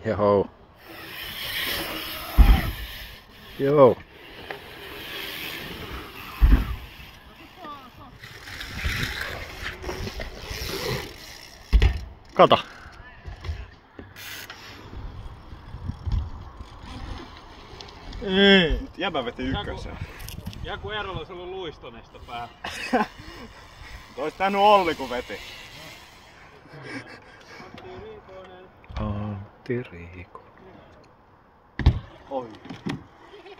Joo. Joo. Kato. Ei. Jäbä veti ykkösen. Jaku Eerolla olisi ollut luistonesta pää. Ois tehnyt Olli kun veti. Antti Riikonen. Oi.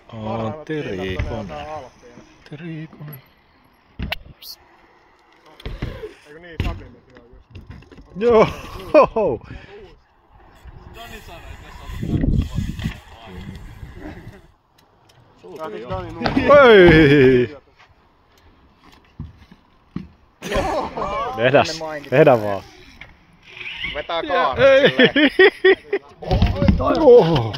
Antti Riikonen. Antti Riikonen. Eikö niin, Sabi veti on just. Joo. Hoho. Dani sanoi, että me Hei! Vedä vaan. Vetää kaaret Oho!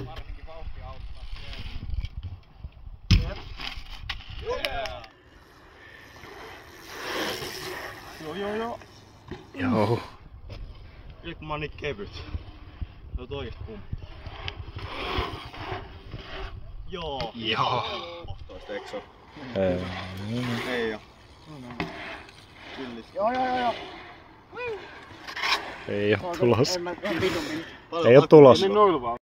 Joo. Joo. Nyt mä oon niin kevyt. No toista pumppaa. Joo. Joo. Toista eikö oo? Ei Ei oo. Joo. Ei oo tulos. En mä vitun. Ei oo tulos.